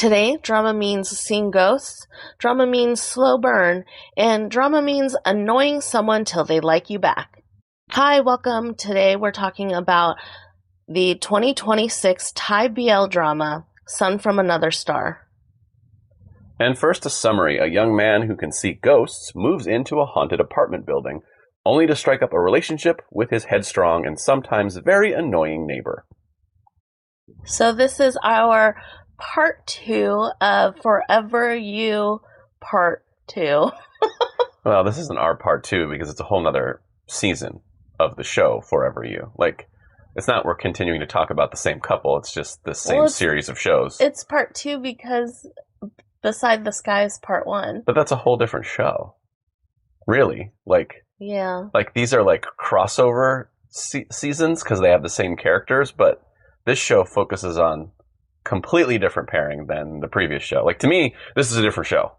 Today, drama means seeing ghosts, drama means slow burn, and drama means annoying someone till they like you back. Hi, welcome. Today we're talking about the 2026 Thai BL drama, Sun from Another Star. And first, a summary. A young man who can see ghosts moves into a haunted apartment building, only to strike up a relationship with his headstrong and sometimes very annoying neighbor. So this is our part 2 of Fourever You part 2. Well, this isn't our part 2 because it's a whole nother season of the show, Fourever You. Like, it's not we're continuing to talk about the same couple, it's just the same series of shows. It's part 2 because Beside the Sky is part 1. But that's a whole different show. Really. Yeah. Like, these are like crossover seasons because they have the same characters, but this show focuses on completely different pairing than the previous show. Like, to me, this is a different show.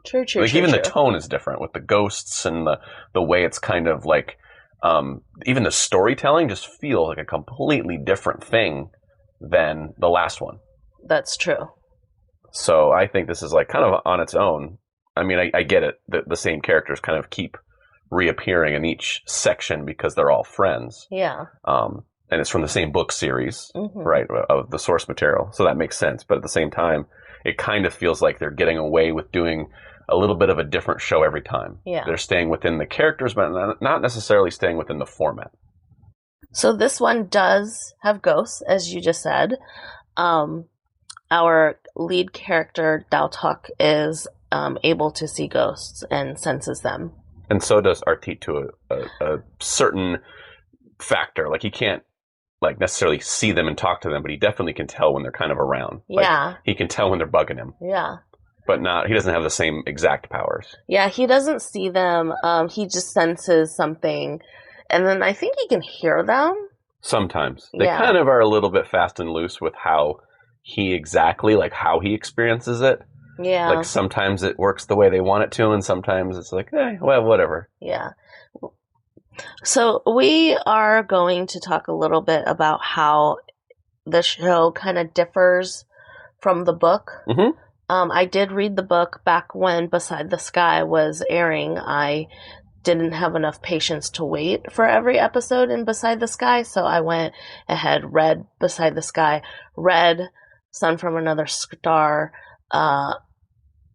True. Even the tone is different with the ghosts and the way it's kind of like, even the storytelling just feels like a completely different thing than the last one. That's true. So I think this is like kind of on its own. I mean, I get it. The same characters kind of keep reappearing in each section because they're all friends. Yeah. And it's from the same book series, right, of the source material. So that makes sense. But at the same time, it kind of feels like they're getting away with doing a little bit of a different show every time. Yeah. They're staying within the characters, but not necessarily staying within the format. So this one does have ghosts, as you just said. Our lead character, Daotok, is able to see ghosts and senses them. And so does Arthit to a certain factor. Like, he can't necessarily see them and talk to them, but he definitely can tell when they're kind of around. Yeah. Like, he can tell when they're bugging him. Yeah. But he doesn't have the same exact powers. Yeah, he doesn't see them. He just senses something. And then I think he can hear them. Sometimes. They kind of are a little bit fast and loose with how he experiences it. Yeah. Like, sometimes it works the way they want it to, and sometimes it's like, well, whatever. Yeah. So we are going to talk a little bit about how the show kind of differs from the book. Mm-hmm. I did read the book back when Beside the Sky was airing. I didn't have enough patience to wait for every episode in Beside the Sky, so I went ahead, read Beside the Sky, read Sun from Another Star,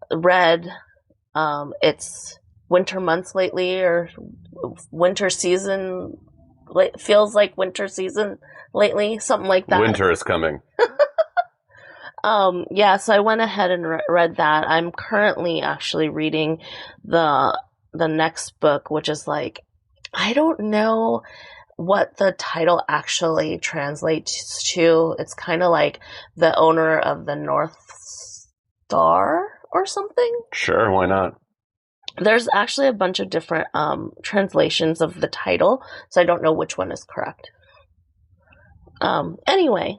read it's winter months lately, or winter season, feels like winter season lately, something like that. Winter is coming. So I went ahead and read that. I'm currently actually reading the next book, which is like, I don't know what the title actually translates to. It's kind of like The Owner of the North Star or something. Sure, why not? There's actually a bunch of different translations of the title, so I don't know which one is correct. Anyway,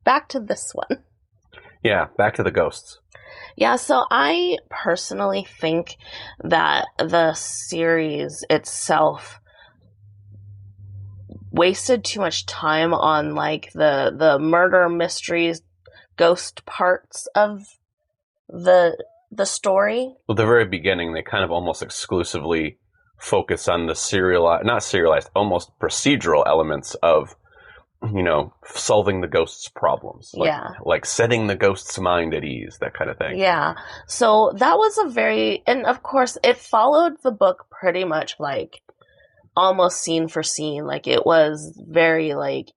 back to this one. Yeah, back to the ghosts. Yeah, so I personally think that the series itself wasted too much time on like the murder mysteries, ghost parts of the story. Well, at the very beginning, they kind of almost exclusively focus on the not serialized, almost procedural elements of, solving the ghost's problems. Like setting the ghost's mind at ease, that kind of thing. Yeah. So that was and of course, it followed the book pretty much like almost scene for scene. Like, it was very like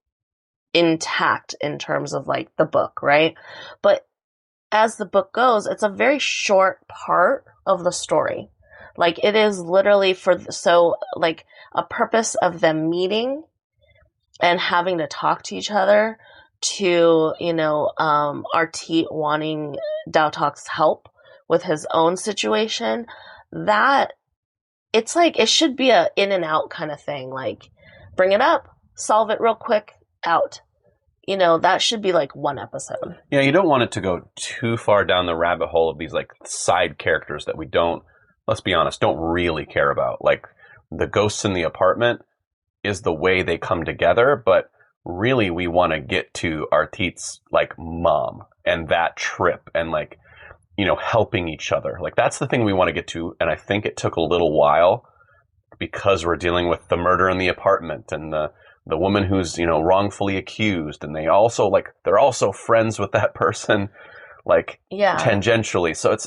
intact in terms of like the book, right? But as the book goes, it's a very short part of the story. Like, it is literally a purpose of them meeting and having to talk to each other, to, Arthit wanting Daotok's help with his own situation, that it's like, it should be a in and out kind of thing. Like, bring it up, solve it real quick, out. That should be like one episode. Yeah, you don't want it to go too far down the rabbit hole of these like side characters that we let's be honest, don't really care about. Like, the ghosts in the apartment is the way they come together, but really we want to get to Arthit's like mom. and that trip and like, you know, helping each other. Like that's the thing we want to get to. And I think it took a little while because we're dealing with the murder in the apartment and the woman who's, you know, wrongfully accused. And they also like, they're also friends with that person, like tangentially. So it's...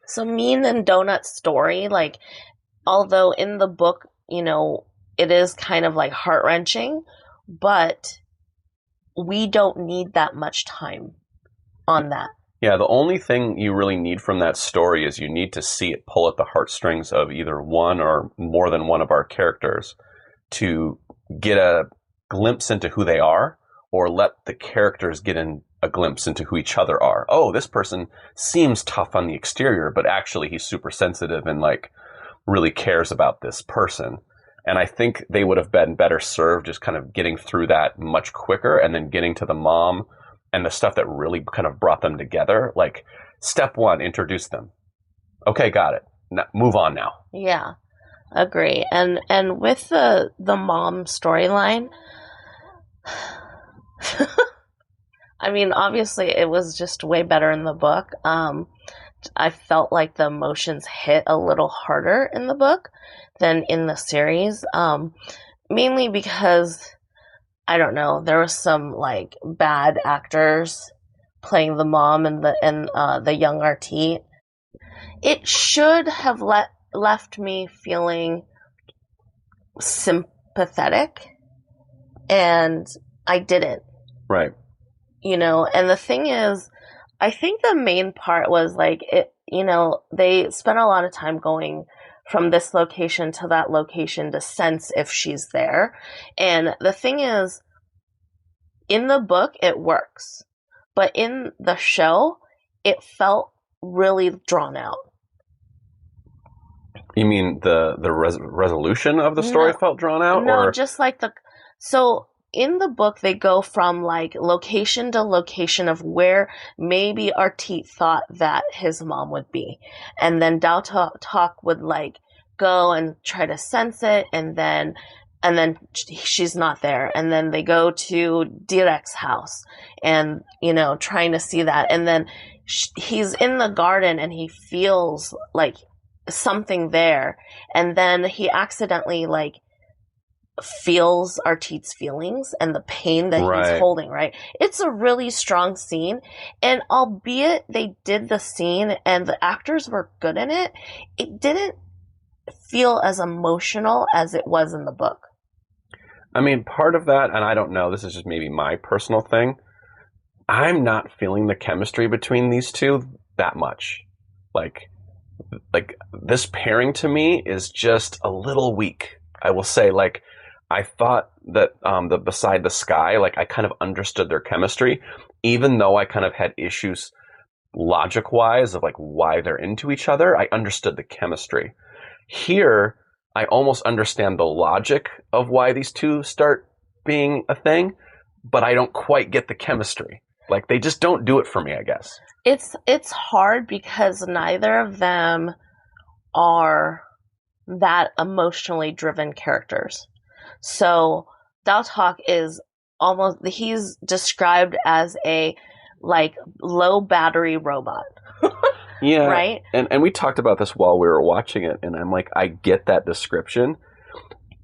So Mean and Donut's story, like, although in the book, you know, it is kind of like heart-wrenching, but we don't need that much time on that. Yeah, the only thing you really need from that story is you need to see it pull at the heartstrings of either one or more than one of our characters to get a glimpse into who they are, or let the characters get in a glimpse into who each other are. Oh, this person seems tough on the exterior, but actually he's super sensitive and like really cares about this person. And I think they would have been better served just kind of getting through that much quicker and then getting to the mom and the stuff that really kind of brought them together. Like step one, introduce them. Okay, got it. Now, move on now. Yeah, agree. And with the mom storyline, I mean, obviously it was just way better in the book. I felt like the emotions hit a little harder in the book than in the series, mainly because, I don't know, there was some like bad actors playing the mom and the young Arthit. It should have left me feeling sympathetic, and I didn't. Right. You know, and the thing is, I think the main part was like, it, you know, they spent a lot of time going from this location to that location to sense if she's there. And the thing is, in the book, it works. But in the show, it felt really drawn out. You mean the resolution of the story felt drawn out? No, or? Just like so in the book, they go from like location to location of where maybe Arthit thought that his mom would be. And then Daotok would like go and try to sense it, and then she's not there. And then they go to Direk's house and, you know, trying to see that. And then he's in the garden and he feels like something there. And then he accidentally like feels Artit's feelings and the pain that he's holding, right? It's a really strong scene. And albeit they did the scene and the actors were good in it, it didn't feel as emotional as it was in the book. I mean, part of that, and I don't know, this is just maybe my personal thing, I'm not feeling the chemistry between these two that much. Like this pairing to me is just a little weak. I will say, like, I thought that the Beside the Sky, like, I kind of understood their chemistry, even though I kind of had issues logic-wise of, like, why they're into each other. I understood the chemistry. Here, I almost understand the logic of why these two start being a thing, but I don't quite get the chemistry. Like, they just don't do it for me, I guess. It's hard because neither of them are that emotionally driven characters. So Daotok is he's described as a like low battery robot. Yeah. Right? And we talked about this while we were watching it, and I'm like, I get that description,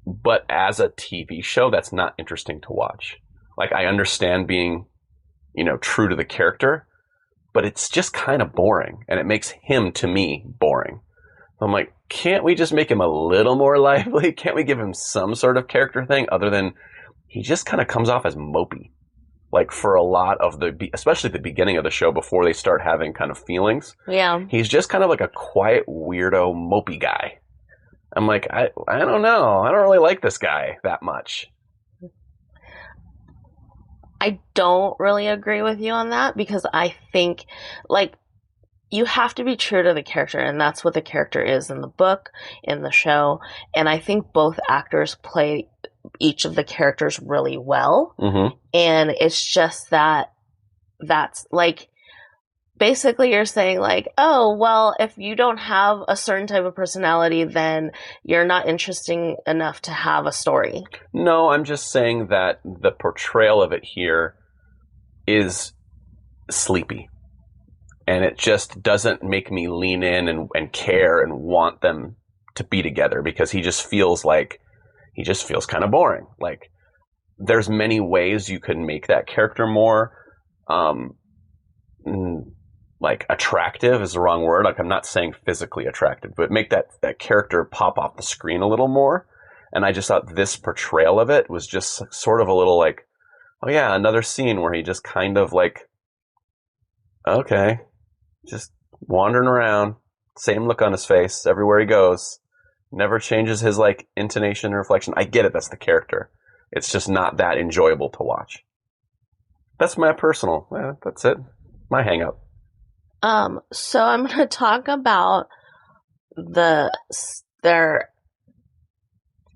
but as a TV show, that's not interesting to watch. Like, I understand being, you know, true to the character, but it's just kind of boring, and it makes him, to me, boring. I'm like, can't we just make him a little more lively? Can't we give him some sort of character thing other than he just kind of comes off as mopey? Like, for a lot of especially the beginning of the show before they start having kind of feelings. Yeah. He's just kind of like a quiet, weirdo, mopey guy. I'm like, I don't know. I don't really like this guy that much. I don't really agree with you on that because I think, like, you have to be true to the character, and that's what the character is in the book, in the show. And I think both actors play each of the characters really well. Mm-hmm. And it's just that's like, basically you're saying like, oh, well, if you don't have a certain type of personality, then you're not interesting enough to have a story. No, I'm just saying that the portrayal of it here is sleepy. And it just doesn't make me lean in and care and want them to be together, because he just feels kind of boring. Like, there's many ways you could make that character more, like, attractive is the wrong word. Like, I'm not saying physically attractive, but make that character pop off the screen a little more. And I just thought this portrayal of it was just sort of a little like, oh yeah, another scene where he just kind of like, okay, just wandering around, same look on his face everywhere he goes, never changes his like intonation or inflection. I get it, that's the character. It's just not that enjoyable to watch. That's my personal, that's it, my hang up. So I'm going to talk about their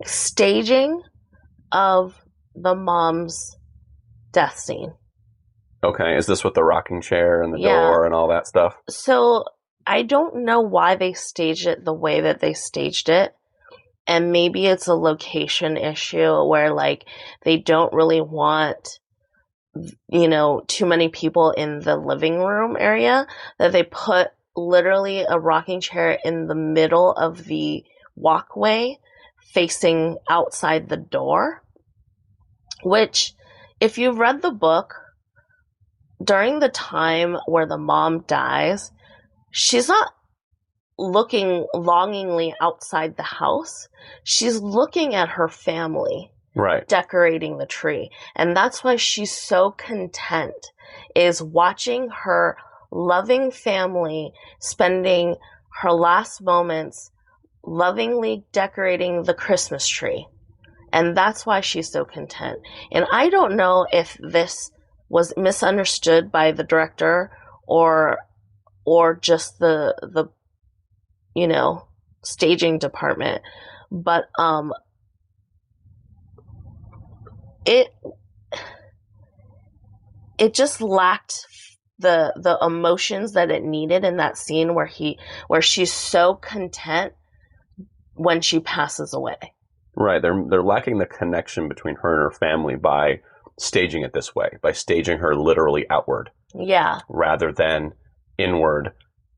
staging of the mom's death scene. Okay, is this with the rocking chair and the door and all that stuff? So I don't know why they staged it the way that they staged it. And maybe it's a location issue where, like, they don't really want, you know, too many people in the living room area, that they put literally a rocking chair in the middle of the walkway facing outside the door. Which, if you've read the book, during the time where the mom dies, she's not looking longingly outside the house. She's looking at her family, right, decorating the tree. And that's why she's so content, is watching her loving family spending her last moments lovingly decorating the Christmas tree. And that's why she's so content. And I don't know if this was misunderstood by the director or just the you know, staging department, but it just lacked the emotions that it needed in that scene where she's so content when she passes away. Right, they're lacking the connection between her and her family by staging it this way, by staging her literally outward. Yeah. Rather than inward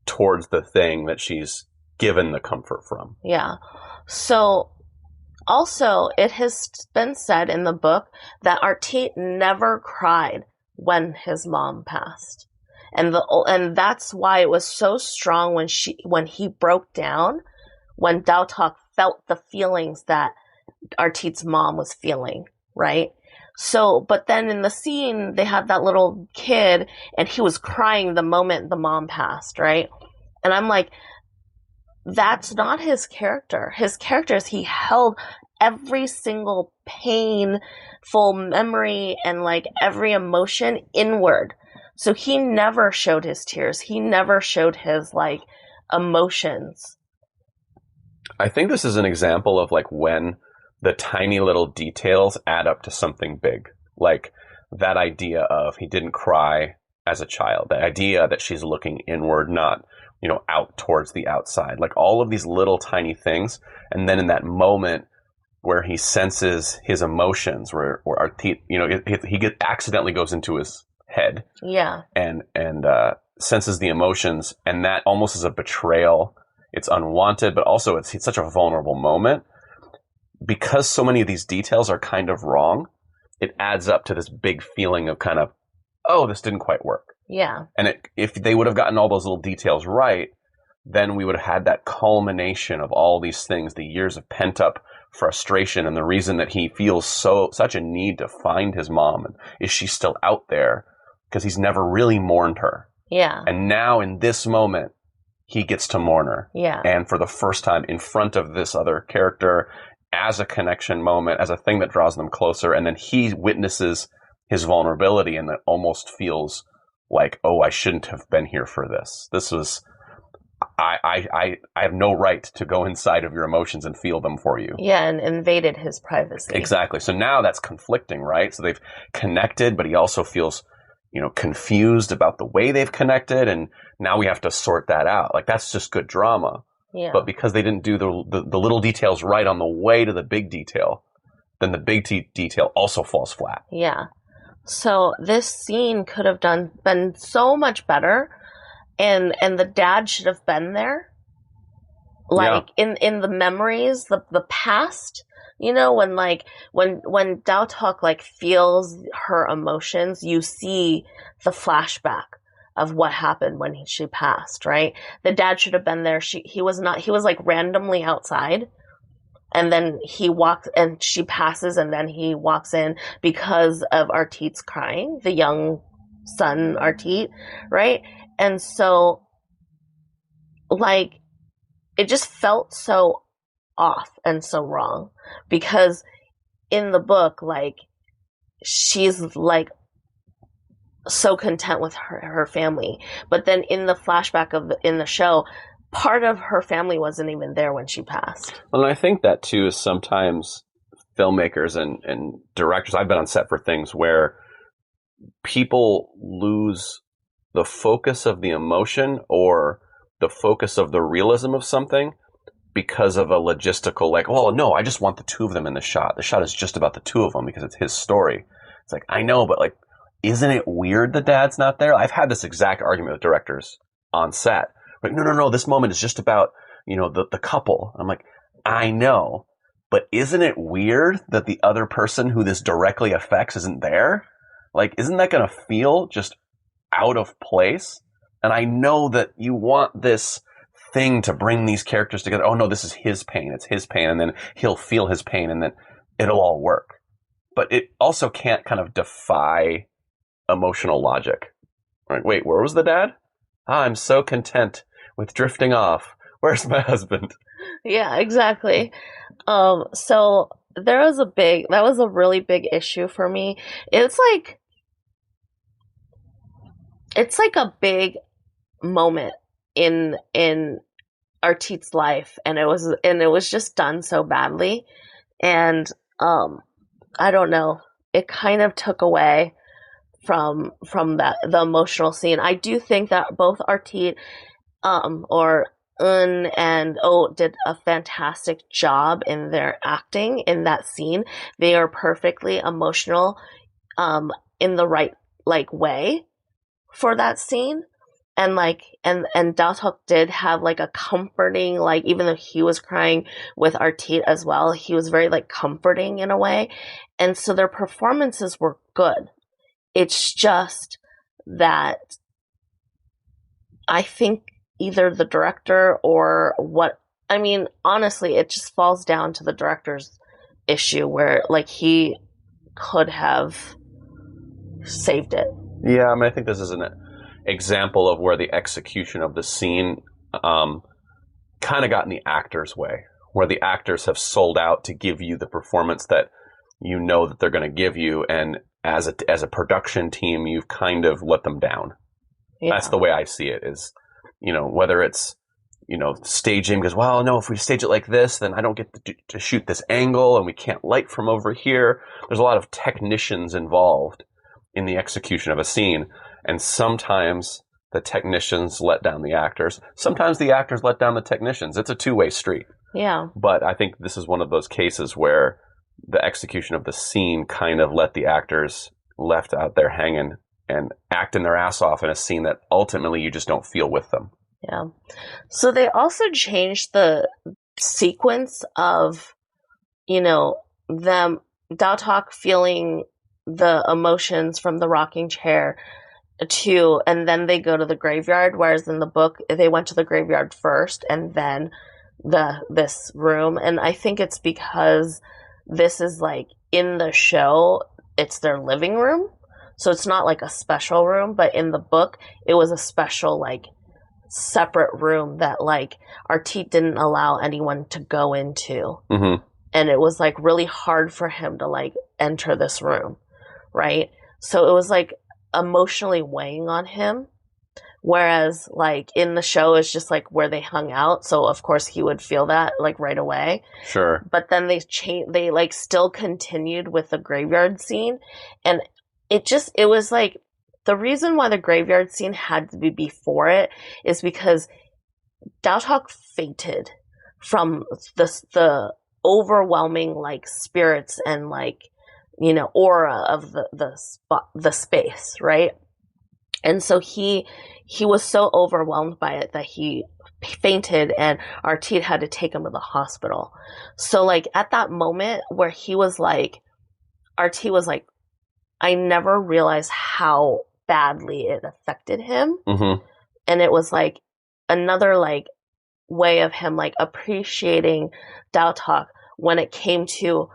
towards the thing that she's given the comfort from. Yeah. So, also, it has been said in the book that Arthit never cried when his mom passed. And that's why it was so strong when he broke down, when Daotok felt the feelings that Arthit's mom was feeling, right? So, but then in the scene, they had that little kid, and he was crying the moment the mom passed, right? And I'm like, that's not his character. His character is he held every single painful memory and like every emotion inward. So he never showed his tears. He never showed his like emotions. I think this is an example of like when the tiny little details add up to something big. Like that idea of he didn't cry as a child. The idea that she's looking inward, not, you know, out towards the outside. Like all of these little tiny things. And then in that moment where he senses his emotions, where Arthit, you know, he accidentally goes into his head. Yeah. And senses the emotions. And that almost is a betrayal. It's unwanted, but also it's such a vulnerable moment. Because so many of these details are kind of wrong, it adds up to this big feeling of kind of, oh, this didn't quite work. Yeah. And if they would have gotten all those little details right, then we would have had that culmination of all these things, the years of pent up frustration, and the reason that he feels such a need to find his mom. And is she still out there? Because he's never really mourned her. Yeah. And now in this moment, he gets to mourn her. Yeah. And for the first time in front of this other character, as a connection moment, as a thing that draws them closer. And then he witnesses his vulnerability, and that almost feels like, oh, I shouldn't have been here for this. This was, I have no right to go inside of your emotions and feel them for you. Yeah, and invaded his privacy. Exactly. So now that's conflicting, right? So they've connected, but he also feels, you know, confused about the way they've connected. And now we have to sort that out. Like, that's just good drama. Yeah. But because they didn't do the little details right on the way to the big detail, then the big detail also falls flat. Yeah. So this scene could have been so much better, and the dad should have been there, like in the memories, the past. You know, when Daotok like feels her emotions, you see the flashback of what happened when she passed. Right, the dad should have been there. He was not. He was like randomly outside. And then he walks, and she passes, and then he walks in because of Arthit's crying, the young son Arthit, right? And so, like, it just felt so off and so wrong, because in the book, like, she's like so content with her family, but then in the flashback in the show, part of her family wasn't even there when she passed. Well, and I think that too is sometimes filmmakers and directors. I've been on set for things where people lose the focus of the emotion or the focus of the realism of something because of a logistical, like, well, no, I just want the two of them in the shot. The shot is just about the two of them because it's his story. It's like, I know, but like, isn't it weird the dad's not there? I've had this exact argument with directors on set. Like, no, this moment is just about, the couple. I'm like, I know, but isn't it weird that the other person who this directly affects isn't there? Like, isn't that going to feel just out of place? And I know that you want this thing to bring these characters together. Oh no, this is his pain. It's his pain. And then he'll feel his pain and then it'll all work. But it also can't kind of defy emotional logic. Right? Wait, where was the dad? I'm so content with drifting off. Where's my husband? Yeah, exactly. So that was a really big issue for me. It's like a big moment in Artit's life, and it was just done so badly. And I don't know, it kind of took away from the emotional scene. I do think that both Arthit or Ngern and did a fantastic job in their acting in that scene. They are perfectly emotional in the right like way for that scene. And Daotok did have like a comforting, like, even though he was crying with Arthit as well, he was very like comforting in a way. And so their performances were good. It's just that I think either the director or honestly, it just falls down to the director's issue where like he could have saved it. Yeah, I think this is an example of where the execution of the scene kind of got in the actor's way, where the actors have sold out to give you the performance that you know that they're going to give you, and as a production team, you've kind of let them down. Yeah. That's the way I see it, is, whether it's, staging, because, well, no, if we stage it like this, then I don't get to shoot this angle, and we can't light from over here. There's a lot of technicians involved in the execution of a scene, and sometimes the technicians let down the actors. Sometimes the actors let down the technicians. It's a two-way street. Yeah. But I think this is one of those cases where the execution of the scene kind of let the actors left out there hanging and acting their ass off in a scene that ultimately you just don't feel with them. Yeah. So they also changed the sequence of, them, Daotok feeling the emotions from the rocking chair and then they go to the graveyard, whereas in the book they went to the graveyard first and then this room. And I think it's because this is like in the show, it's their living room. So it's not like a special room, but in the book, it was a special, like, separate room that, like, Arthit didn't allow anyone to go into. Mm-hmm. And it was, like, really hard for him to, like, enter this room, right? So it was, like, emotionally weighing on him. Whereas, like, in the show, it's just, like, where they hung out. So, of course, he would feel that, like, right away. Sure. But then they, like, still continued with the graveyard scene. And it was, like, the reason why the graveyard scene had to be before it is because Daotok fainted from the overwhelming, like, spirits and, like, aura of the space, right? And so he was so overwhelmed by it that he fainted, and Arthit had to take him to the hospital. So like at that moment where Arthit was like, I never realized how badly it affected him. Mm-hmm. And it was like another like way of him like appreciating Daotok when it came to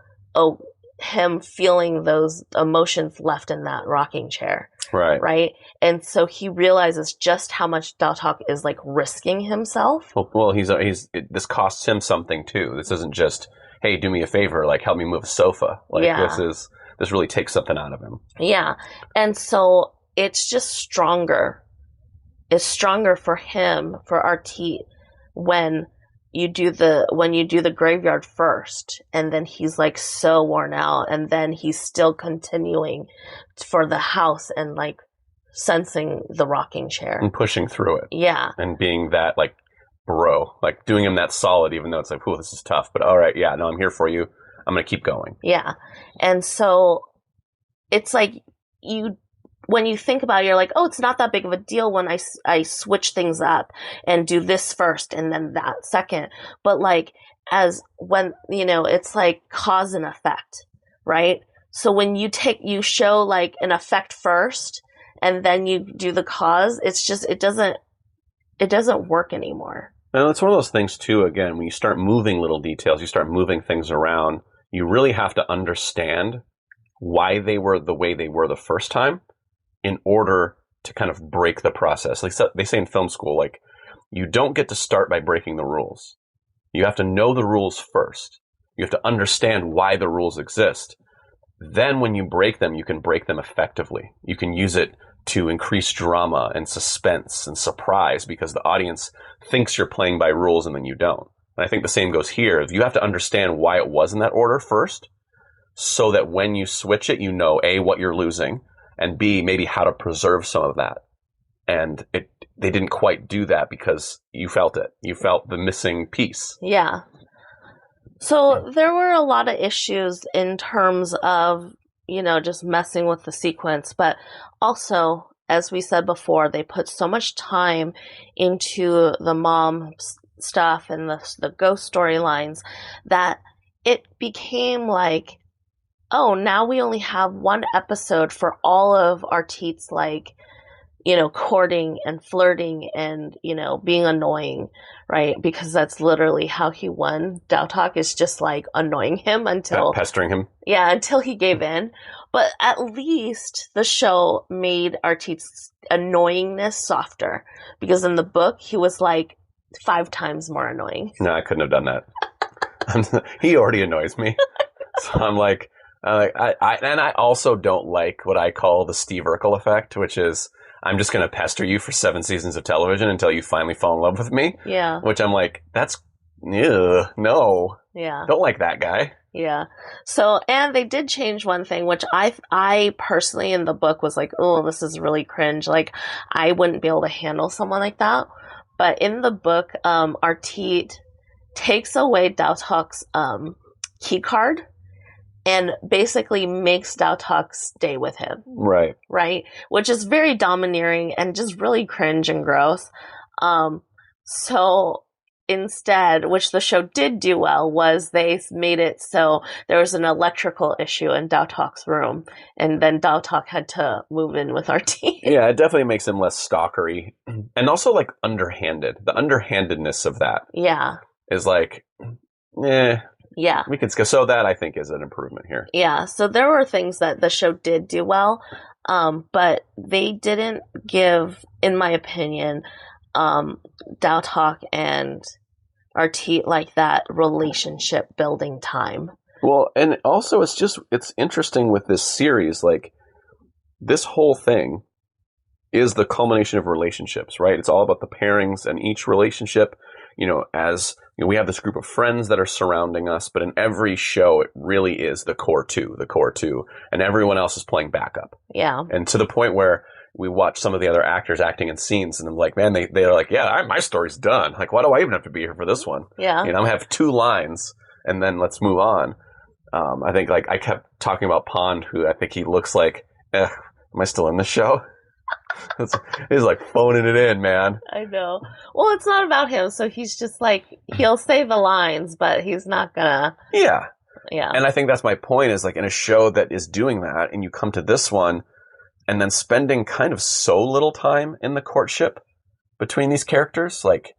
him feeling those emotions left in that rocking chair. Right. And so he realizes just how much Daotok is like risking himself. Well, this costs him something too. This isn't just, hey, do me a favor, like help me move a sofa. Like this really takes something out of him. Yeah. And so it's just stronger. It's stronger for him, for Arthit, when you do the graveyard first, and then he's like so worn out, and then he's still continuing for the house and like sensing the rocking chair and pushing through it. Yeah. And being that like bro, like doing him that solid, even though it's like, oh, this is tough, but all right, yeah, no, I'm here for you. I'm going to keep going. Yeah. And so it's like when you think about it, you're like, oh, it's not that big of a deal when I switch things up and do this first and then that second. But like it's like cause and effect, right? So when you show like an effect first and then you do the cause, it's just, it doesn't work anymore. And it's one of those things too, again, when you start moving little details, you start moving things around, you really have to understand why they were the way they were the first time in order to kind of break the process. Like they say in film school, like you don't get to start by breaking the rules. You have to know the rules first. You have to understand why the rules exist. Then when you break them, you can break them effectively. You can use it to increase drama and suspense and surprise because the audience thinks you're playing by rules and then you don't. And I think the same goes here. You have to understand why it was in that order first so that when you switch it, you know, A, what you're losing, and B, maybe how to preserve some of that. And they didn't quite do that because you felt it. You felt the missing piece. Yeah. So there were a lot of issues in terms of, just messing with the sequence. But also, as we said before, they put so much time into the mom stuff and the ghost storylines that it became like, oh, now we only have one episode for all of Arthit's like, courting and flirting and, being annoying, right? Because that's literally how he won. Daotok is just like annoying him until pestering him. Yeah, until he gave in. But at least the show made Arthit's annoyingness softer because in the book he was like 5 times more annoying. No, I couldn't have done that. He already annoys me. So I'm like, I also don't like what I call the Steve Urkel effect, which is I'm just going to pester you for 7 seasons of television until you finally fall in love with me. Yeah. Which I'm like, no. Yeah. Don't like that guy. Yeah. So, and they did change one thing, which I personally in the book was like, oh, this is really cringe. Like, I wouldn't be able to handle someone like that. But in the book, Arthit takes away Daotok's key card and basically makes Daotok stay with him. Right. Right? Which is very domineering and just really cringe and gross. So instead, which the show did do well, was they made it so there was an electrical issue in Daotok's room, and then Daotok had to move in with Arthit. Yeah, it definitely makes him less stalkery. And also, like, underhanded. The underhandedness of that. Yeah. Is like, yeah. We could so that I think is an improvement here. Yeah. So there were things that the show did do well, but they didn't give, in my opinion, Daotok and Arthit like that relationship building time. Well, and also it's interesting with this series, like this whole thing is the culmination of relationships, right? It's all about the pairings and each relationship, as we have this group of friends that are surrounding us, but in every show, it really is the core two, and everyone else is playing backup. Yeah. And to the point where we watch some of the other actors acting in scenes, and I'm like, man, they're like, yeah, my story's done. Like, why do I even have to be here for this one? Yeah. I'm gonna have 2 lines, and then let's move on. I think like I kept talking about Pond, who I think he looks like, am I still in the show? He's like phoning it in, man. I know. Well, it's not about him, so he's just like, he'll say the lines, but he's not gonna. Yeah. Yeah. And I think that's my point, is like in a show that is doing that, and you come to this one, and then spending kind of so little time in the courtship between these characters, like,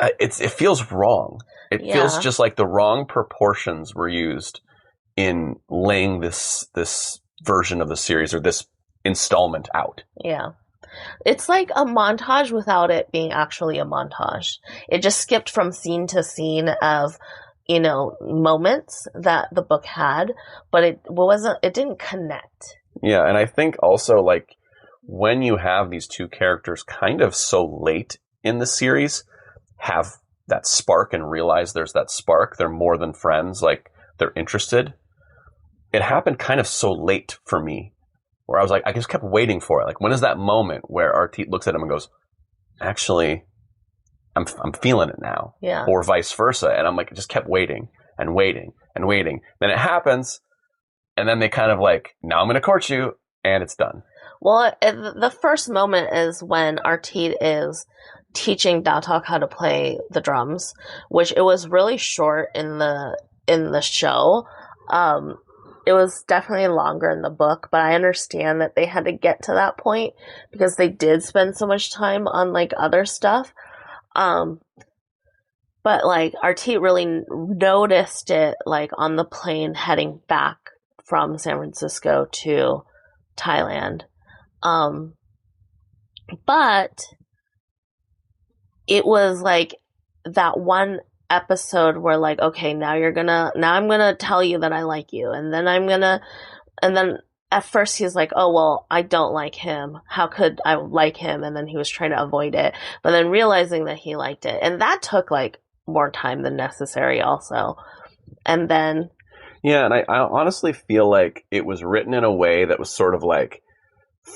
it feels wrong. It feels just like the wrong proportions were used in laying this version of the series, or this installment, out. Yeah. It's like a montage without it being actually a montage. It just skipped from scene to scene of, you know, moments that the book had, but it didn't connect. Yeah, and I think also, like, when you have these two characters kind of so late in the series have that spark and realize there's that spark, they're more than friends, like, they're interested. It happened kind of so late for me, where I was like, I just kept waiting for it. Like, when is that moment where Arthit looks at him and goes, actually, I'm feeling it now. Yeah. Or vice versa. And I'm like, just kept waiting and waiting and waiting. Then it happens, and then they kind of like, now I'm going to court you, and it's done. Well, the first moment is when Arthit is teaching Daotok how to play the drums, which it was really short in the show. It was definitely longer in the book, but I understand that they had to get to that point because they did spend so much time on like other stuff. But like Arthit really noticed it like on the plane heading back from San Francisco to Thailand. But it was like that one episode where like, okay, now I'm gonna tell you that I like you, and then at first he's like, oh well, I don't like him, how could I like him, and then he was trying to avoid it, but then realizing that he liked it, and that took like more time than necessary also. And then and I honestly feel like it was written in a way that was sort of like,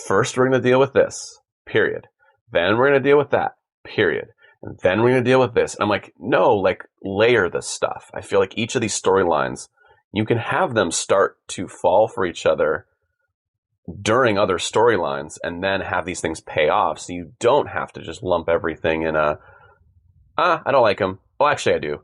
first we're going to deal with this, period, then we're going to deal with that, period, and then we're going to deal with this. And I'm like, no, like, layer this stuff. I feel like each of these storylines, you can have them start to fall for each other during other storylines and then have these things pay off. So you don't have to just lump everything in I don't like him. Oh, actually I do.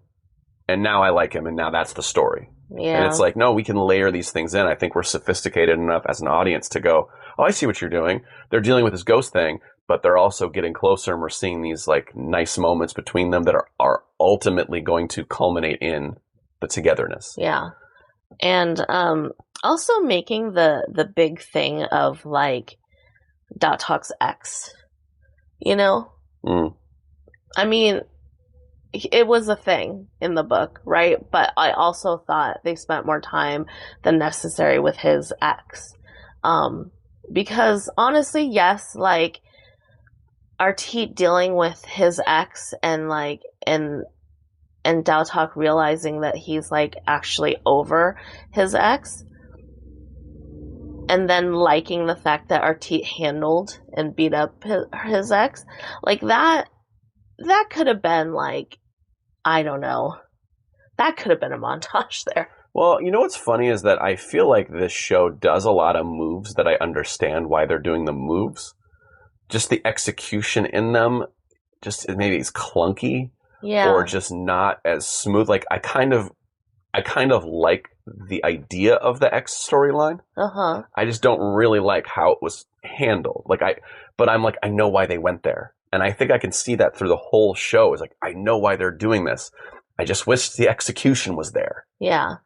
And now I like him, and now that's the story. Yeah. And it's like, no, we can layer these things in. I think we're sophisticated enough as an audience to go, oh, I see what you're doing. They're dealing with this ghost thing, but they're also getting closer, and we're seeing these like nice moments between them that are ultimately going to culminate in the togetherness. Yeah. And also making the big thing of like Daotok's ex, you know? I mean, it was a thing in the book, right? But I also thought they spent more time than necessary with his ex. Because honestly, yes, like Arthit dealing with his ex and like and Daotok realizing that he's like actually over his ex, and then liking the fact that Arthit handled and beat up his ex, like that could have been like, I don't know, that could have been a montage there. Well, you know what's funny is that I feel like this show does a lot of moves that I understand why they're doing the moves. Just the execution in them, just maybe it's clunky, or just not as smooth. Like I kind of like the idea of the X storyline. I just don't really like how it was handled. But I'm like, I know why they went there, and I think I can see that through the whole show. Is like, I know why they're doing this. I just wish the execution was there. Yeah.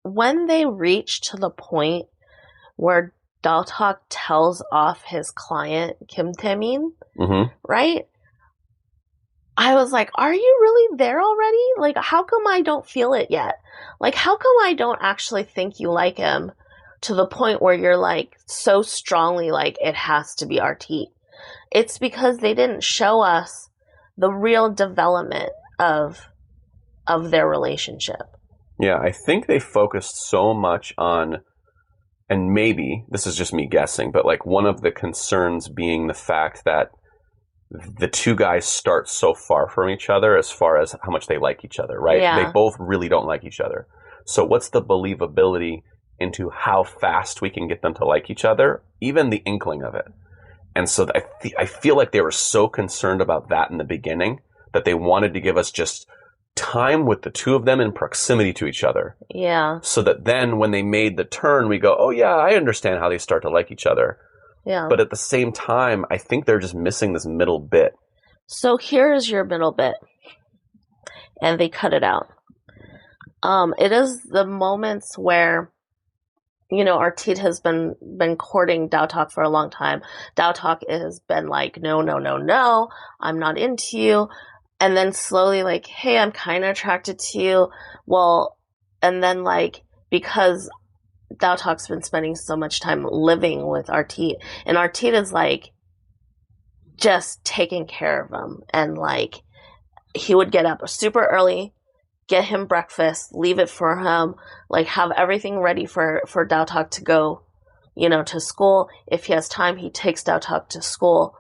When they reach to the point where Daotok tells off his client, Kim Taemin, right? I was like, are you really there already? Like, how come I don't feel it yet? Like, how come I don't actually think you like him to the point where you're like so strongly like it has to be Arthit? It's because they didn't show us the real development of their relationship. Yeah, I think they focused so much on, and maybe this is just me guessing, but like one of the concerns being the fact that the two guys start so far from each other as far as how much they like each other, right? Yeah. They both really don't like each other. So what's the believability into how fast we can get them to like each other, even the inkling of it. And so I feel like they were so concerned about that in the beginning that they wanted to give us just time with the two of them in proximity to each other. Yeah. So that then when they made the turn, we go, oh yeah, I understand how they start to like each other. Yeah. But at the same time, I think they're just missing this middle bit. So here's your middle bit. And they cut it out. It is the moments where, you know, Arthit has been courting Daotok for a long time. Daotok has been like, no, I'm not into you. And then slowly like, hey, I'm kind of attracted to you. Well, and then like, because Daotok's been spending so much time living with Arthit, and Arthit is like just taking care of him. And like, he would get up super early, get him breakfast, leave it for him, like have everything ready for Daotok to go, you know, to school. If he has time, he takes Daotok to school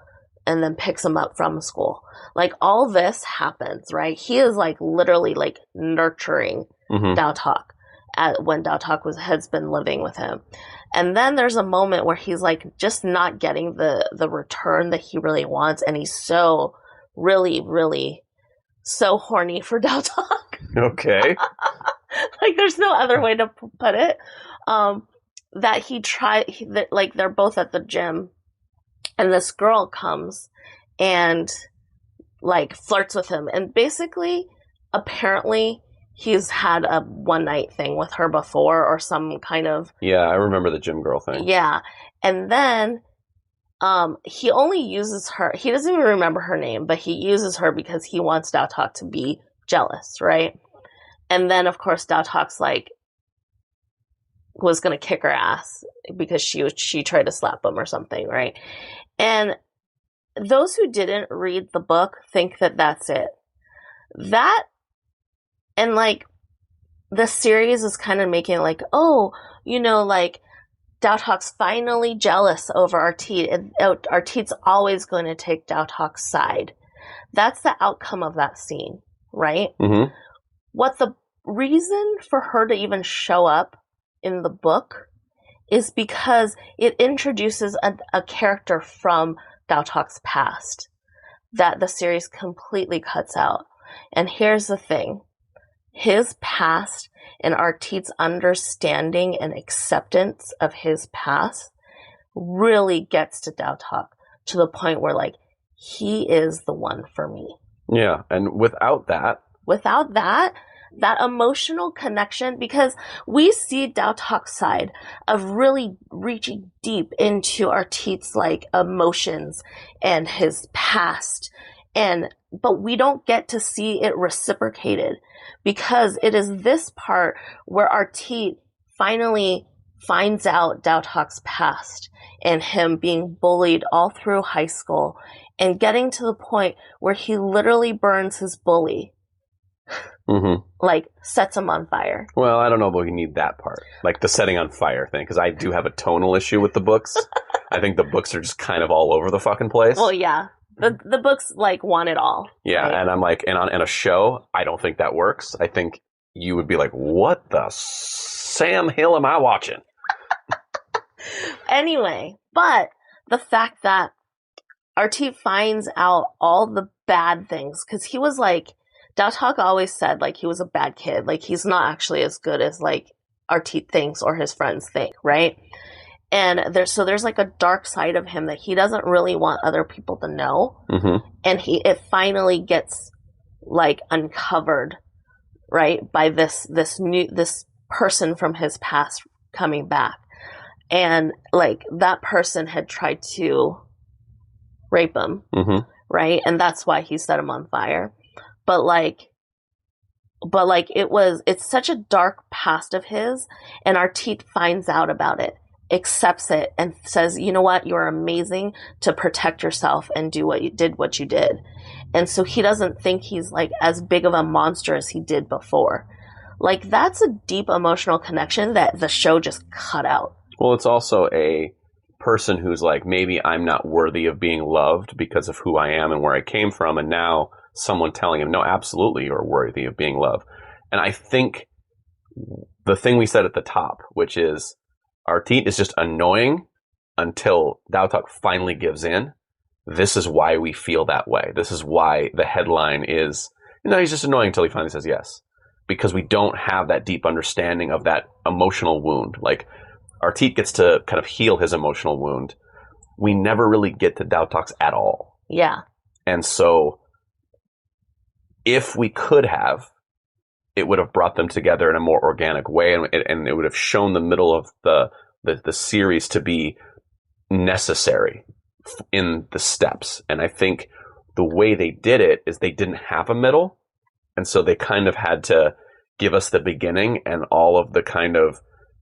and then picks him up from school. Like all this happens, right? He is like literally like nurturing Daotok when Daotok has been living with him. And then there's a moment where he's like just not getting the return that he really wants, and he's so really so horny for Daotok. Okay. Like there's no other way to put it. That like they're both at the gym, and this girl comes and like flirts with him, and basically apparently he's had a one night thing with her before, or some kind of... Yeah, I remember the gym girl thing. Yeah. And then he only uses her. He doesn't even remember her name, but he uses her because he wants Daotok to be jealous, right? And then, of course, Daotok's like, was going to kick her ass because she tried to slap him or something, right? And those who didn't read the book think that that's it. That, and like, the series is kind of making it like, oh, you know, like, Daotok's finally jealous over Arthit, and Arthit's always going to take Daotok's side. That's the outcome of that scene, right? Mm-hmm. What the reason for her to even show up in the book is because it introduces a character from Daotok's past that the series completely cuts out. And here's the thing. His past and Arthit's understanding and acceptance of his past really gets to Daotok to the point where, like, he is the one for me. Yeah, and without that, that emotional connection, because we see Daotok's side of really reaching deep into Arthit's, like, emotions and his past, but we don't get to see it reciprocated, because it is this part where Arthit finally finds out Daotok's past and him being bullied all through high school and getting to the point where he literally burns his bully. Mm-hmm. Like, sets him on fire. Well, I don't know if we need that part. Like the setting on fire thing, because I do have a tonal issue with the books. I think the books are just kind of all over the fucking place. Well, yeah. The books, like, want it all. Yeah, right? And I'm like, in a show, I don't think that works. I think you would be like, what the Sam Hill am I watching? Anyway, but the fact that Arthit finds out all the bad things, because he was like, Daotok always said, like, he was a bad kid. Like, he's not actually as good as, like, Arthit thinks or his friends think, right? And there's like a dark side of him that he doesn't really want other people to know. Mm-hmm. And it finally gets, like, uncovered, right, by this person from his past coming back. And, like, that person had tried to rape him, mm-hmm. right? And that's why he set him on fire. But it's such a dark past of his, and Arthit finds out about it, accepts it, and says, you know what, you're amazing to protect yourself and do what you did. And so he doesn't think he's, like, as big of a monster as he did before. Like, that's a deep emotional connection that the show just cut out. Well, it's also a person who's like, maybe I'm not worthy of being loved because of who I am and where I came from, and now someone telling him, no, absolutely, you're worthy of being loved. And I think the thing we said at the top, which is Arthit is just annoying until Daotok finally gives in. This is why we feel that way. This is why the headline is, he's just annoying until he finally says yes. Because we don't have that deep understanding of that emotional wound. Like, Arthit gets to kind of heal his emotional wound. We never really get to Daotok's at all. Yeah. And so, if we could have, it would have brought them together in a more organic way, and it would have shown the middle of the series to be necessary in the steps. And I think the way they did it is they didn't have a middle, and so they kind of had to give us the beginning and all of the kind of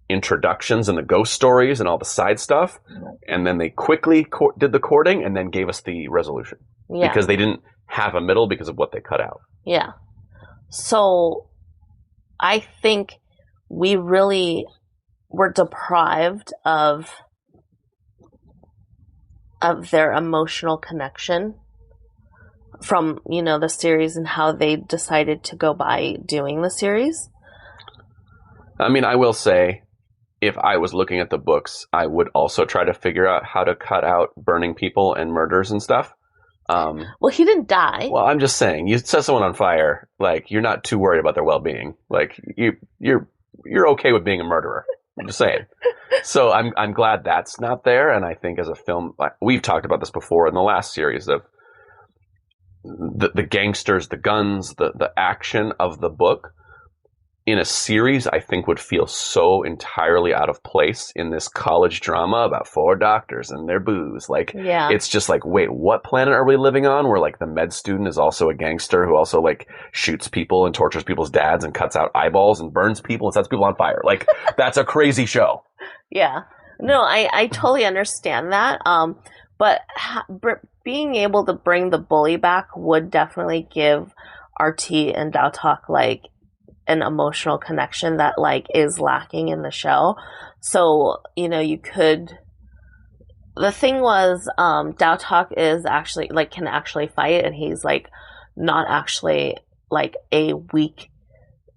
introductions and the ghost stories and all the side stuff, and then they quickly did the courting and then gave us the resolution. Yeah. Because they didn't have a middle because of what they cut out. Yeah. So I think we really were deprived of their emotional connection from, the series and how they decided to go by doing the series. I mean, I will say, if I was looking at the books, I would also try to figure out how to cut out burning people and murders and stuff. Well, he didn't die. Well, I'm just saying, you set someone on fire, like, you're not too worried about their well-being. Like, you're okay with being a murderer. I'm just saying. So I'm glad that's not there. And I think as a film, we've talked about this before in the last series of the gangsters, the guns, the action of the book in a series, I think would feel so entirely out of place in this college drama about 4 doctors and their booze. Like, yeah. It's just like, wait, what planet are we living on where like the med student is also a gangster who also like shoots people and tortures people's dads and cuts out eyeballs and burns people and sets people on fire? Like, that's a crazy show. Yeah. No, I totally understand that. But being able to bring the bully back would definitely give Arthit and Daotok like an emotional connection that like is lacking in the show. So, you could, the thing was, Daotok is actually like, can actually fight, and he's like not actually like a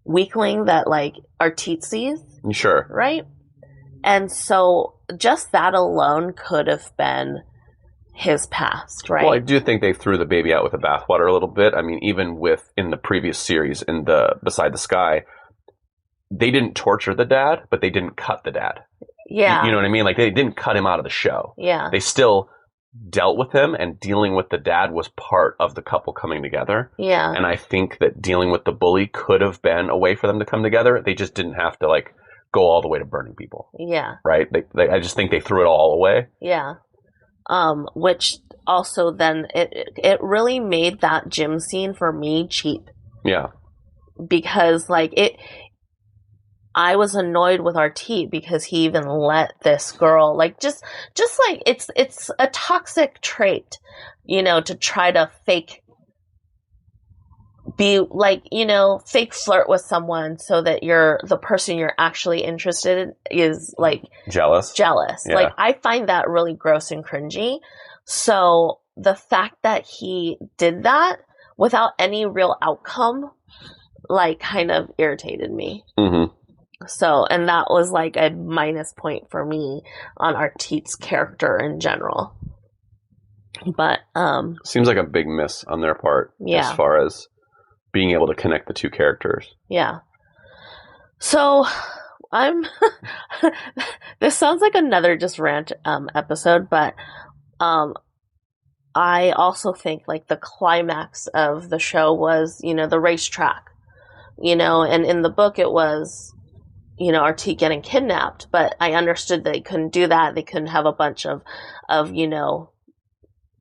weakling that like Arthit sees. Sure. Right? And so just that alone could have been his past, right? Well, I do think they threw the baby out with the bathwater a little bit. I mean, even in the previous series, in the Beside the Sky, they didn't torture the dad, but they didn't cut the dad. Yeah. You know what I mean? Like, they didn't cut him out of the show. Yeah. They still dealt with him, and dealing with the dad was part of the couple coming together. Yeah. And I think that dealing with the bully could have been a way for them to come together. They just didn't have to, like, go all the way to burning people. Yeah. Right? I just think they threw it all away. Yeah. Which also then it really made that gym scene for me cheap. Yeah. Because like I was annoyed with Arthit because he even let this girl like just like it's a toxic trait, to try to fake flirt with someone so that the person you're actually interested in is like jealous. Yeah. Like, I find that really gross and cringy. So the fact that he did that without any real outcome, like, kind of irritated me. Mm-hmm. So, and that was like a minus point for me on Arthit's character in general. But seems like a big miss on their part. Yeah. As far as being able to connect the two characters. Yeah. So this sounds like another just rant episode, but I also think like the climax of the show was, the racetrack, and in the book it was, Arthit getting kidnapped, but I understood they couldn't do that. They couldn't have a bunch of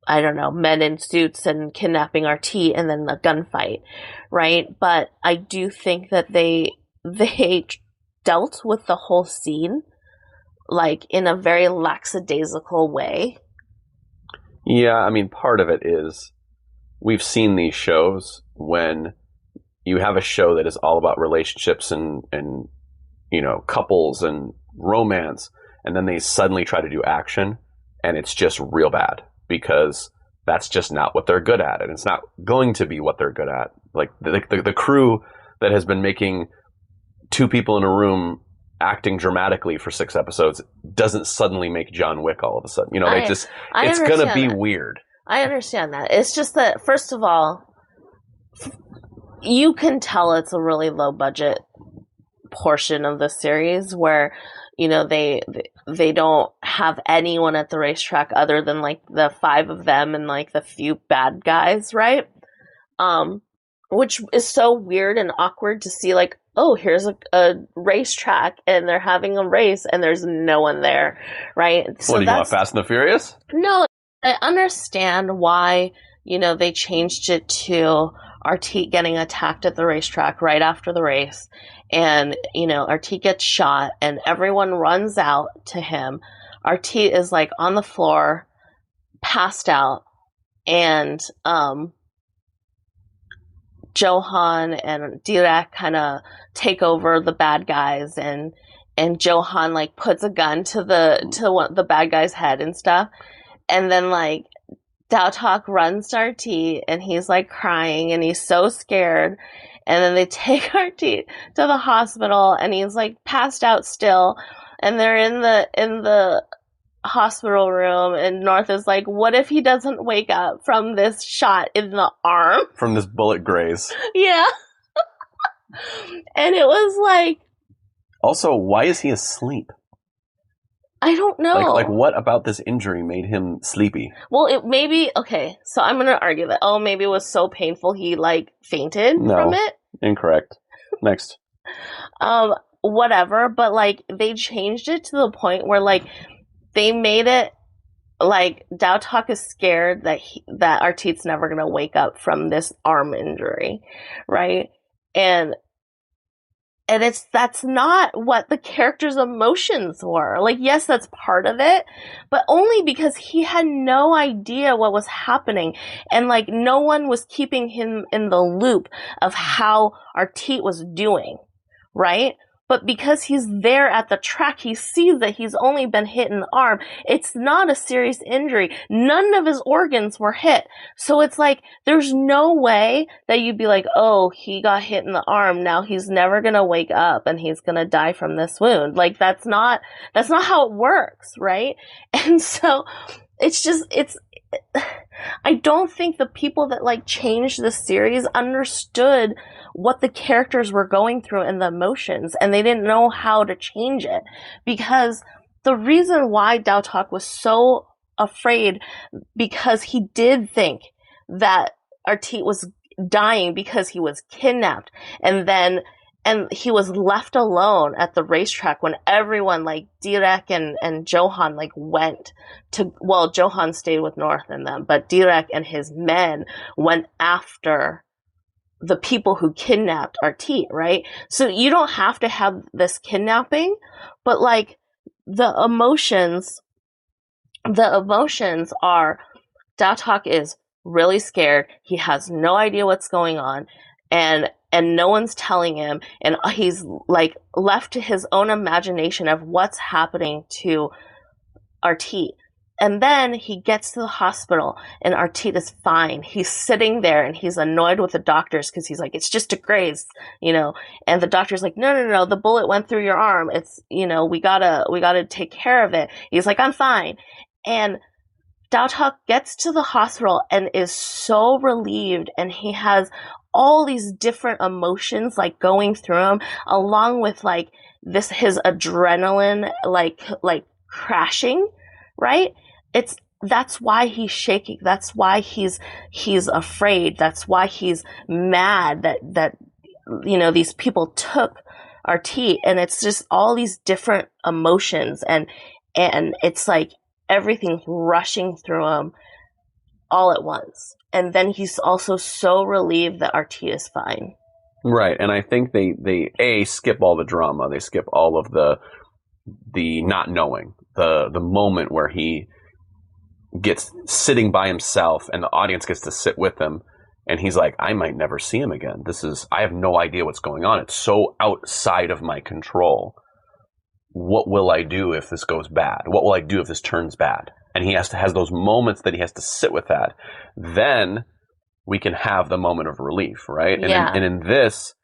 I don't know, men in suits and kidnapping Arthit and then the gunfight, right? But I do think that they dealt with the whole scene like in a very lackadaisical way. Yeah, I mean, part of it is we've seen these shows when you have a show that is all about relationships and couples and romance, and then they suddenly try to do action, and it's just real bad. Because that's just not what they're good at, and it's not going to be what they're good at. Like the crew that has been making two people in a room acting dramatically for 6 episodes doesn't suddenly make John Wick all of a sudden. You know, it's going to be weird. I understand that. It's just that, first of all, you can tell it's a really low budget portion of the series where, you know, they don't have anyone at the racetrack other than like the 5 of them and like the few bad guys, right? Which is so weird and awkward to see, like, oh, here's a racetrack and they're having a race and there's no one there, right? So what, do you want Fast and the Furious? No, I understand why, you know, they changed it to Arthit getting attacked at the racetrack right after the race. And, you know, Arthit gets shot and everyone runs out to him. Arthit is like on the floor, passed out, and Johan and Direk kind of take over the bad guys, and Johan like puts a gun to the bad guy's head and stuff, and then like Daotok runs to Arthit and he's like crying and he's so scared, and then they take Arthit to the hospital and he's like passed out still, and they're in the hospital room, and North is like, what if he doesn't wake up from this shot in the arm? From this bullet graze. Yeah. And it was like... Also, why is he asleep? I don't know. Like what about this injury made him sleepy? Well, it maybe... Okay, so I'm going to argue that, maybe it was so painful he, like, fainted from it. Incorrect. Next. Whatever, but, like, they changed it to the point where, like, they made it like Daotok is scared that Arthit's never going to wake up from this arm injury, right? And that's not what the character's emotions were. Like, yes, that's part of it, but only because he had no idea what was happening, and like no one was keeping him in the loop of how Arthit was doing, right? But because he's there at the track, he sees that he's only been hit in the arm. It's not a serious injury. None of his organs were hit. So it's like, there's no way that you'd be like, oh, he got hit in the arm. Now he's never going to wake up and he's going to die from this wound. Like, that's not how it works, right? And so I don't think the people that like changed the series understood what the characters were going through and the emotions, and they didn't know how to change it, because the reason why Daotok was so afraid, because he did think that Arthit was dying because he was kidnapped, and he was left alone at the racetrack when everyone, like Direk and Johan, like went to, well, Johan stayed with North and them, but Direk and his men went after the people who kidnapped Arthit, right? So you don't have to have this kidnapping, but like the emotions are, Daotok is really scared. He has no idea what's going on, and no one's telling him, and he's like left to his own imagination of what's happening to Arthit. And then he gets to the hospital and Arthit is fine. He's sitting there and he's annoyed with the doctors because he's like, it's just a graze, you know, and the doctor's like, no, the bullet went through your arm. It's, you know, we gotta take care of it. He's like, I'm fine. And Daotok gets to the hospital and is so relieved, and he has all these different emotions like going through him, along with like his adrenaline like crashing, right? That's why he's shaking. That's why he's afraid. That's why he's mad that you know, these people took Arthit, and it's just all these different emotions, and it's like everything's rushing through him all at once. And then he's also so relieved that Arthit is fine. Right, and I think they skip all the drama. They skip all of the not knowing, the moment where he gets sitting by himself and the audience gets to sit with him, and he's like, I might never see him again. I have no idea what's going on. It's so outside of my control. What will I do if this goes bad? What will I do if this turns bad? And he has those moments that he has to sit with that. Then we can have the moment of relief, right? Yeah. And in this,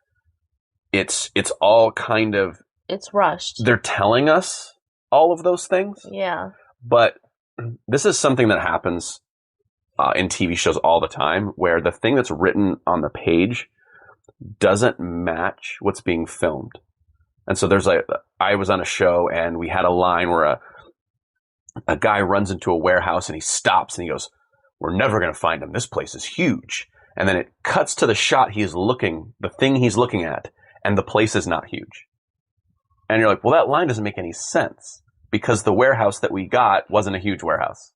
it's all kind of... It's rushed. They're telling us all of those things. Yeah. But this is something that happens in TV shows all the time, where the thing that's written on the page doesn't match what's being filmed. And so I was on a show and we had a line where a guy runs into a warehouse and he stops and he goes, "We're never going to find him. This place is huge." And then it cuts to the shot the thing he's looking at, and the place is not huge. And you're like, well, that line doesn't make any sense because the warehouse that we got wasn't a huge warehouse.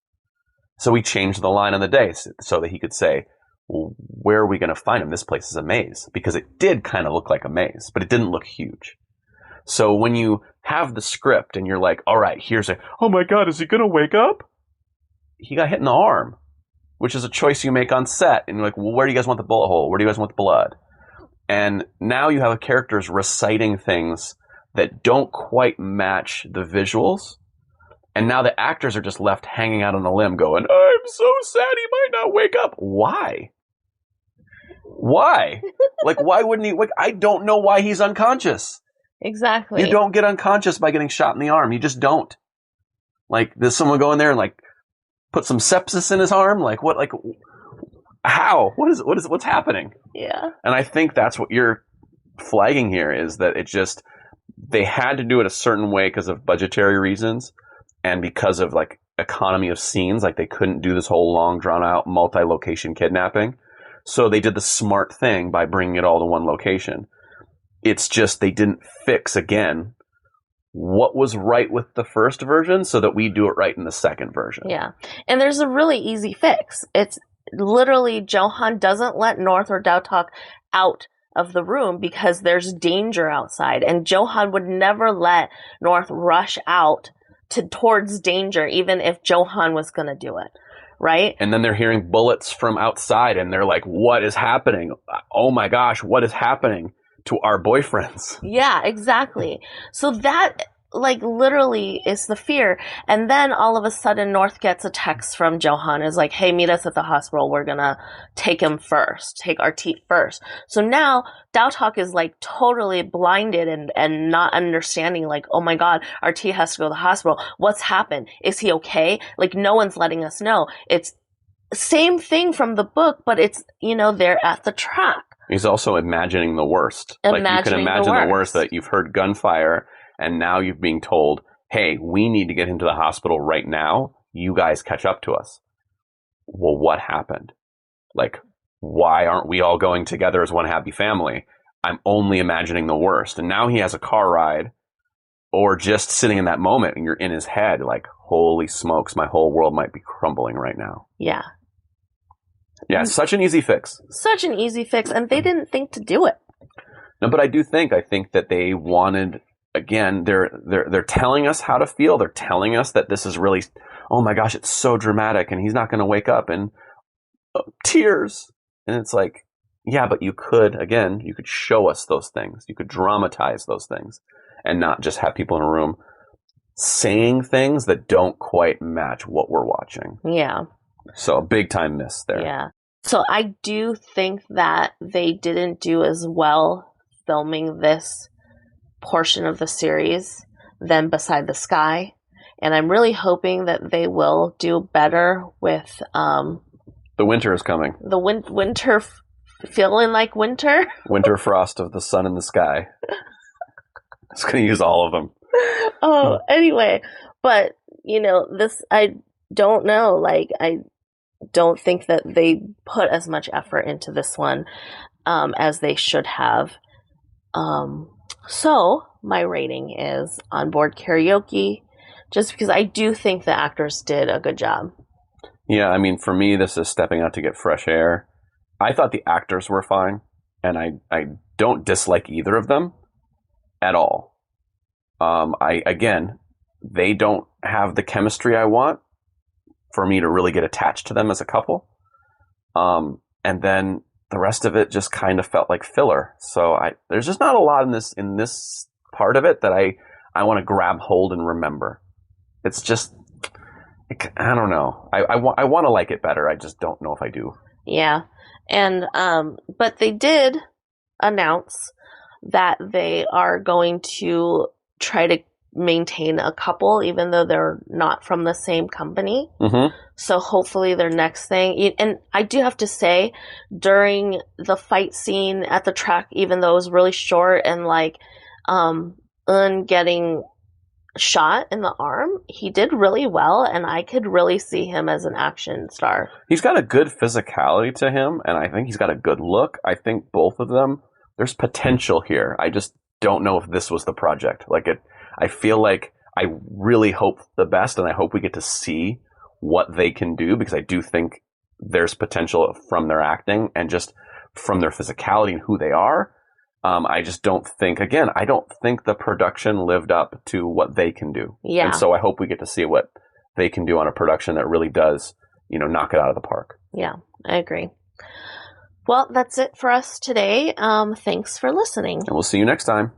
So we changed the line on the day so that he could say, well, where are we going to find him? This place is a maze, because it did kind of look like a maze, but it didn't look huge. So when you have the script and you're like, all right, oh my God, is he going to wake up? He got hit in the arm, which is a choice you make on set. And you're like, well, where do you guys want the bullet hole? Where do you guys want the blood? And now you have characters reciting things that don't quite match the visuals. And now the actors are just left hanging out on a limb going, I'm so sad he might not wake up. Why? Why? Like, why wouldn't he wake? I don't know why he's unconscious. Exactly. You don't get unconscious by getting shot in the arm. You just don't. Like, does someone go in there and like put some sepsis in his arm? Like what? Like how? What's happening? Yeah. And I think that's what you're flagging here, is that they had to do it a certain way because of budgetary reasons and because of like economy of scenes. Like they couldn't do this whole long drawn out multi-location kidnapping. So they did the smart thing by bringing it all to one location. It's just they didn't fix, again, what was right with the first version so that we do it right in the second version. Yeah. And there's a really easy fix. It's literally Johan doesn't let North or Daotok out of the room because there's danger outside. And Johan would never let North rush out towards danger, even if Johan was going to do it. Right? And then they're hearing bullets from outside and they're like, what is happening? Oh my gosh, what is happening to our boyfriends? Yeah, exactly. So that, like, literally is the fear. And then all of a sudden North gets a text from Johan, is like, hey, meet us at the hospital. We're gonna take him first, take Arthit first. So now Daotok is like totally blinded and not understanding, like, oh my God, Arthit has to go to the hospital. What's happened? Is he okay? Like, no one's letting us know. It's same thing from the book, but it's, they're at the track. He's also imagining the worst. Like, you can imagine the worst, that you've heard gunfire and now you're being told, hey, we need to get him to the hospital right now. You guys catch up to us. Well, what happened? Like, why aren't we all going together as one happy family? I'm only imagining the worst. And now he has a car ride, or just sitting in that moment and you're in his head like, holy smokes, my whole world might be crumbling right now. Yeah. Yeah, such an easy fix. Such an easy fix, and they didn't think to do it. No, but I think that they wanted, again, they're telling us how to feel. They're telling us that this is really, oh my gosh, it's so dramatic and he's not going to wake up, and tears. And it's like, yeah, but you could show us those things. You could dramatize those things and not just have people in a room saying things that don't quite match what we're watching. Yeah. So a big time miss there. Yeah. So I do think that they didn't do as well filming this portion of the series than Beside the Sky. And I'm really hoping that they will do better with the winter is coming. The winter feeling like winter. Winter frost of the sun in the sky. It's going to use all of them. Oh, anyway. But, this, I don't know. Like, I don't think that they put as much effort into this one as they should have. So my rating is Onboard Karaoke, just because I do think the actors did a good job. Yeah, I mean, for me, this is stepping out to get fresh air. I thought the actors were fine, and I don't dislike either of them at all. They don't have the chemistry I want for me to really get attached to them as a couple. And then the rest of it just kind of felt like filler. So there's just not a lot in this part of it that I want to grab hold and remember. It's just, I don't know. I want to like it better. I just don't know if I do. Yeah. And, but they did announce that they are going to try to maintain a couple, even though they're not from the same company. Mm-hmm. So hopefully their next thing, and I do have to say, during the fight scene at the track, even though it was really short and like Ngern getting shot in the arm, he did really well, and I could really see him as an action star. He's got a good physicality to him, and I think he's got a good look. I think both of them, there's potential here. I just don't know if this was the project. I feel like I really hope the best, and I hope we get to see what they can do, because I do think there's potential from their acting and just from their physicality and who they are. I just don't think, again, I don't think the production lived up to what they can do. Yeah. And so I hope we get to see what they can do on a production that really does, knock it out of the park. Yeah, I agree. Well, that's it for us today. Thanks for listening. And we'll see you next time.